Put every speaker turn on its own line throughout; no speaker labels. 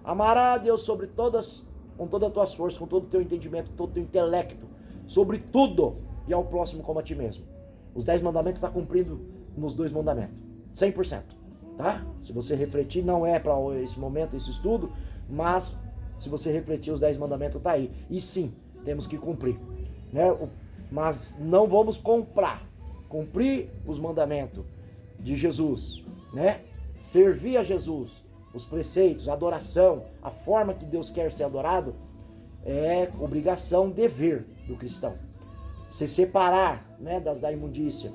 Amará a Deus sobre todas, com todas as tuas forças, com todo o teu entendimento, todo o teu intelecto, sobre tudo, e ao próximo como a ti mesmo. Os 10 mandamentos está cumprindo nos 2 mandamentos, 100%, tá? Se você refletir, não é para esse momento, esse estudo, mas se você refletir, os 10 mandamentos tá aí. E sim, temos que cumprir, né? Mas não vamos cumprir os mandamentos de Jesus, né? Servir a Jesus, os preceitos, a adoração, a forma que Deus quer ser adorado, é obrigação, dever do cristão. Se separar, né, da imundícia.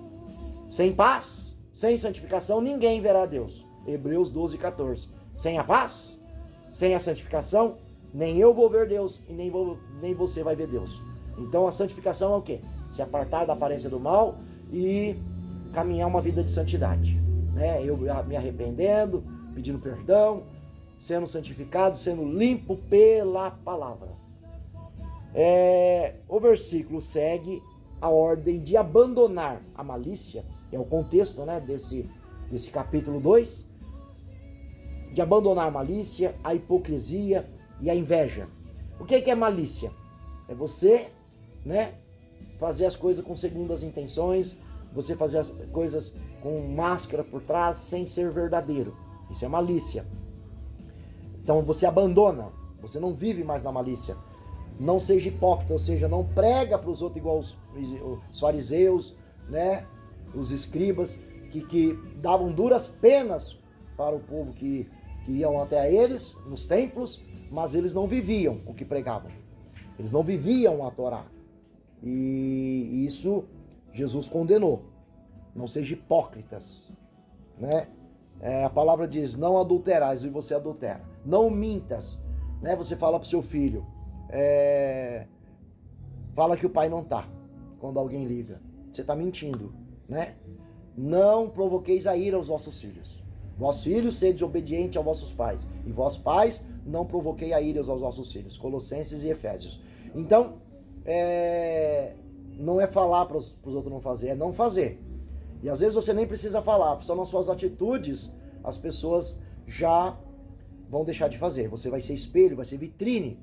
Sem paz, sem santificação, ninguém verá a Deus. Hebreus 12, 14. Sem a paz, sem a santificação, nem eu vou ver Deus e nem você vai ver Deus. Então a santificação é o quê? Se apartar da aparência do mal e caminhar uma vida de santidade, né? Eu me arrependendo, pedindo perdão, sendo santificado, sendo limpo pela palavra. O versículo segue a ordem de abandonar a malícia, é o contexto, né, desse capítulo 2, de abandonar a malícia, a hipocrisia e a inveja. O que é malícia? É você, né, fazer as coisas com segundas intenções, você fazer as coisas com máscara por trás, sem ser verdadeiro. Isso é malícia. Então você abandona, você não vive mais na malícia. Não seja hipócrita, ou seja, não prega para os outros igual os fariseus, né, os escribas, que davam duras penas para o povo que iam até eles, nos templos, mas eles não viviam o que pregavam. Eles não viviam a Torá. E isso Jesus condenou. Não seja hipócritas, né? A palavra diz, não adulterais, e você adultera. Não mintas, né? Você fala para o seu filho, fala que o pai não tá, quando alguém liga. Você está mentindo, né? Não provoqueis a ira aos vossos filhos. Vossos filhos, sede obedientes aos vossos pais. E vós pais, não provoquei a ira aos vossos filhos. Colossenses e Efésios. Então, não é falar para os outros não fazer, é não fazer. E às vezes você nem precisa falar, só nas suas atitudes as pessoas já vão deixar de fazer. Você vai ser espelho, vai ser vitrine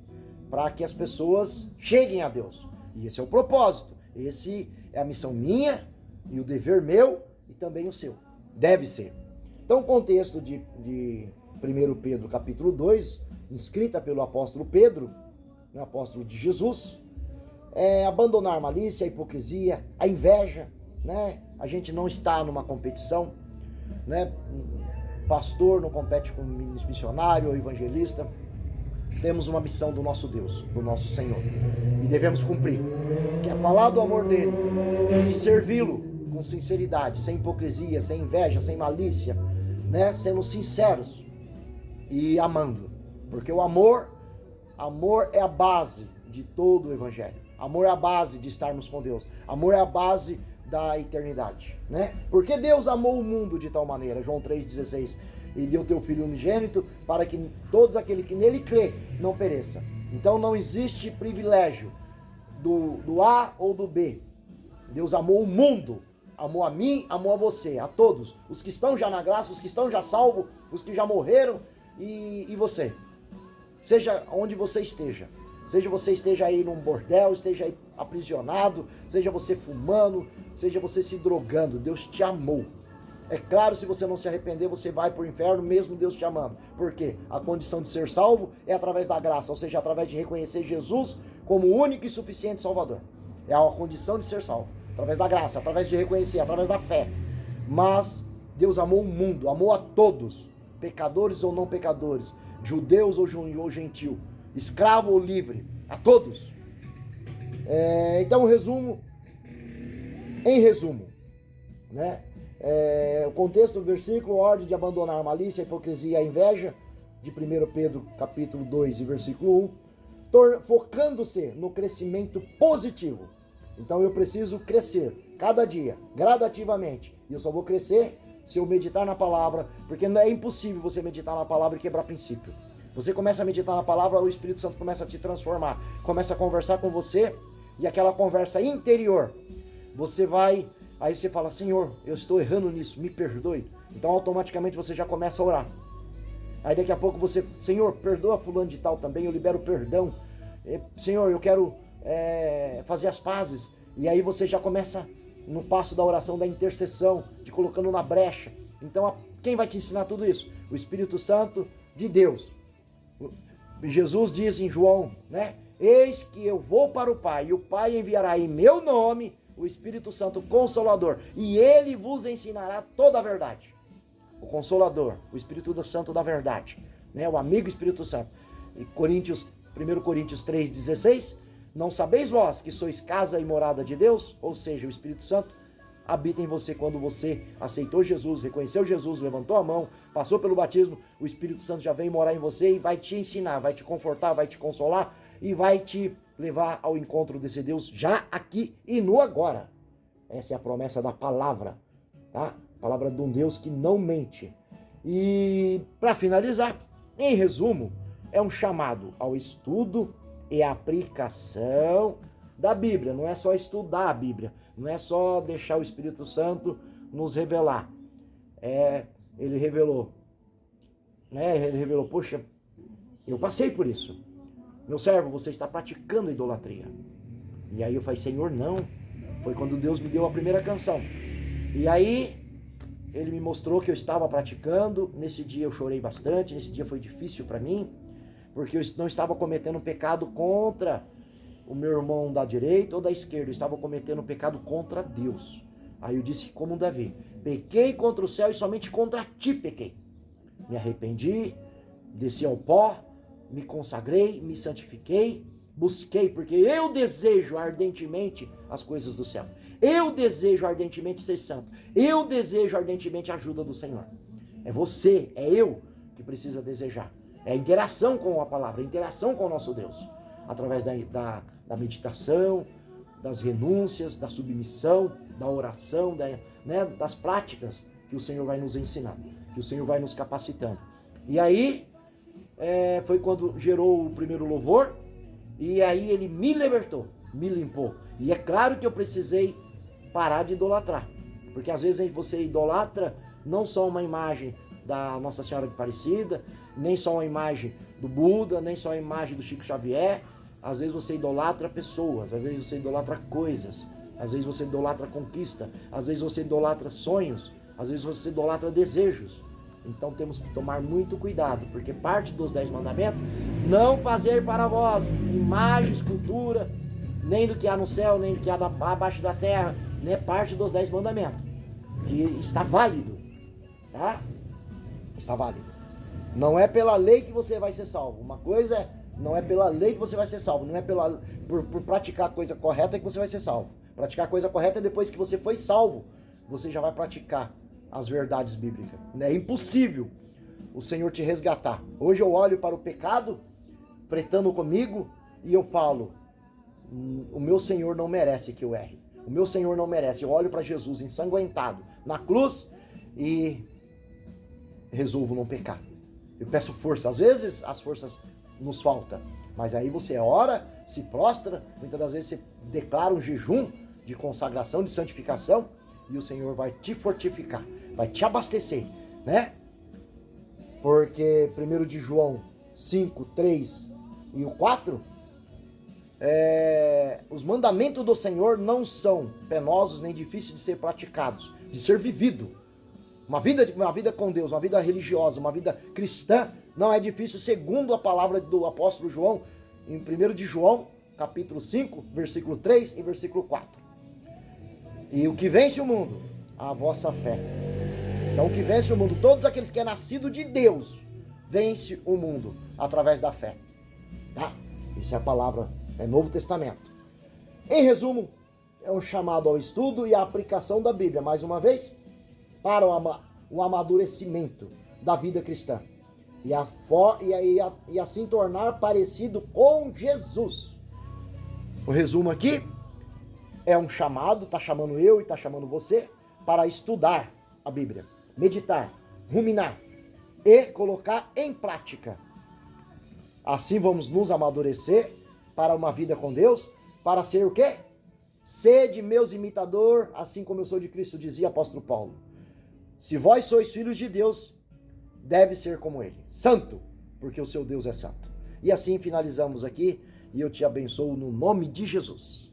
para que as pessoas cheguem a Deus. E esse é o propósito. Esse é a missão minha e o dever meu e também o seu. Deve ser. Então o contexto de 1 Pedro capítulo 2, escrita pelo apóstolo Pedro, o apóstolo de Jesus, é abandonar a malícia, a hipocrisia, a inveja, né? A gente não está numa competição, né? Pastor não compete com missionário ou evangelista. Temos uma missão do nosso Deus, do nosso Senhor, e devemos cumprir, que é falar do amor dele e servi-lo com sinceridade, sem hipocrisia, sem inveja, sem malícia, né? Sendo sinceros e amando, porque o amor é a base de todo o evangelho. Amor é a base de estarmos com Deus. Amor é a base da eternidade, né? Porque Deus amou o mundo de tal maneira, João 3,16, e deu teu Filho unigênito para que todos aqueles que nele crê não pereça. Então não existe privilégio do A ou do B. Deus amou o mundo, amou a mim, amou a você, a todos, os que estão já na graça, os que estão já salvos, os que já morreram e você. Seja onde você esteja. Seja você esteja aí num bordel, esteja aí aprisionado, seja você fumando, seja você se drogando, Deus te amou. É claro, se você não se arrepender, você vai para o inferno, mesmo Deus te amando. Por quê? A condição de ser salvo é através da graça, ou seja, através de reconhecer Jesus como o único e suficiente Salvador. É a condição de ser salvo, através da graça, através de reconhecer, através da fé. Mas Deus amou o mundo, amou a todos, pecadores ou não pecadores, judeus ou gentil, escravo ou livre, a todos. Então, em resumo, né? O contexto do versículo, ordem de abandonar a malícia, a hipocrisia e a inveja, de 1 Pedro capítulo 2 e versículo 1, focando-se no crescimento positivo. Então eu preciso crescer cada dia, gradativamente, e eu só vou crescer se eu meditar na palavra, porque não é impossível você meditar na palavra e quebrar princípio. Você começa a meditar na palavra, o Espírito Santo começa a te transformar, começa a conversar com você, e aquela conversa interior, aí você fala, Senhor, eu estou errando nisso, me perdoe. Então automaticamente você já começa a orar. Aí daqui a pouco você, Senhor, perdoa fulano de tal também, eu libero perdão. Senhor, eu quero fazer as pazes. E aí você já começa no passo da oração, da intercessão, de colocando na brecha. Então, quem vai te ensinar tudo isso? O Espírito Santo de Deus. Jesus diz em João, né? Eis que eu vou para o Pai, e o Pai enviará em meu nome o Espírito Santo Consolador, e ele vos ensinará toda a verdade. O Consolador, o Espírito Santo da verdade, né? O amigo Espírito Santo. E 1 Coríntios 3,16, não sabeis vós que sois casa e morada de Deus? Ou seja, o Espírito Santo habita em você quando você aceitou Jesus, reconheceu Jesus, levantou a mão, passou pelo batismo, o Espírito Santo já vem morar em você e vai te ensinar, vai te confortar, vai te consolar e vai te levar ao encontro desse Deus já aqui e no agora. Essa é a promessa da palavra, tá? Palavra de um Deus que não mente. E para finalizar, em resumo, é um chamado ao estudo e aplicação da Bíblia. Não é só estudar a Bíblia, não é só deixar o Espírito Santo nos revelar. Ele revelou, né? Ele revelou, poxa, eu passei por isso. Meu servo, você está praticando idolatria. E aí eu falei, Senhor, não. Foi quando Deus me deu a primeira canção. E aí ele me mostrou que eu estava praticando. Nesse dia eu chorei bastante, nesse dia foi difícil para mim, porque eu não estava cometendo um pecado contra o meu irmão da direita ou da esquerda, eu estava cometendo um pecado contra Deus. Aí eu disse como Davi, pequei contra o céu e somente contra ti pequei. Me arrependi, desci ao pó, me consagrei, me santifiquei, busquei, porque eu desejo ardentemente as coisas do céu. Eu desejo ardentemente ser santo. Eu desejo ardentemente a ajuda do Senhor. É você, é eu que precisa desejar. É a interação com a palavra, a interação com o nosso Deus. Através da meditação, das renúncias, da submissão, da oração, das práticas que o Senhor vai nos ensinando, que o Senhor vai nos capacitando. E aí, foi quando gerou o primeiro louvor, e aí ele me libertou, me limpou. E é claro que eu precisei parar de idolatrar, porque às vezes você idolatra não só uma imagem da Nossa Senhora de Aparecida, nem só uma imagem do Buda, nem só uma imagem do Chico Xavier. Às vezes você idolatra pessoas, às vezes você idolatra coisas, às vezes você idolatra conquista, às vezes você idolatra sonhos, às vezes você idolatra desejos. Então temos que tomar muito cuidado, porque parte dos 10 mandamentos, não fazer para vós imagem, escultura, nem do que há no céu, nem do que há abaixo da terra, né? Parte dos 10 mandamentos, que está válido, tá? Está válido. Não é pela lei que você vai ser salvo. Uma coisa não é pela lei que você vai ser salvo, não é por praticar a coisa correta que você vai ser salvo. Praticar a coisa correta é depois que você foi salvo, você já vai praticar as verdades bíblicas. É impossível o Senhor te resgatar. Hoje eu olho para o pecado, fretando comigo, e eu falo, o meu Senhor não merece que eu erre. O meu Senhor não merece. Eu olho para Jesus ensanguentado na cruz e resolvo não pecar. Eu peço força. Às vezes as forças nos faltam, mas aí você ora, se prostra, muitas das vezes você declara um jejum de consagração, de santificação, e o Senhor vai te fortificar, vai te abastecer, né? Porque 1 de João 5, 3 e o 4, os mandamentos do Senhor não são penosos nem difíceis de ser praticados, de ser vivido. Uma vida com Deus, uma vida religiosa, uma vida cristã, não é difícil, segundo a palavra do apóstolo João, em 1 de João, capítulo 5, versículo 3 e versículo 4. E o que vence o mundo? A vossa fé. Então o que vence o mundo, todos aqueles que é nascido de Deus, vence o mundo através da fé. Tá? Isso é a palavra, é Novo Testamento. Em resumo, é um chamado ao estudo e à aplicação da Bíblia, mais uma vez, para o amadurecimento da vida cristã. E assim tornar parecido com Jesus. O resumo aqui é um chamado, está chamando eu e está chamando você, para estudar a Bíblia, meditar, ruminar e colocar em prática. Assim vamos nos amadurecer para uma vida com Deus, para ser o quê? Sede meus imitador, assim como eu sou de Cristo, dizia o apóstolo Paulo. Se vós sois filhos de Deus, deve ser como ele, santo, porque o seu Deus é santo. E assim finalizamos aqui, e eu te abençoo no nome de Jesus.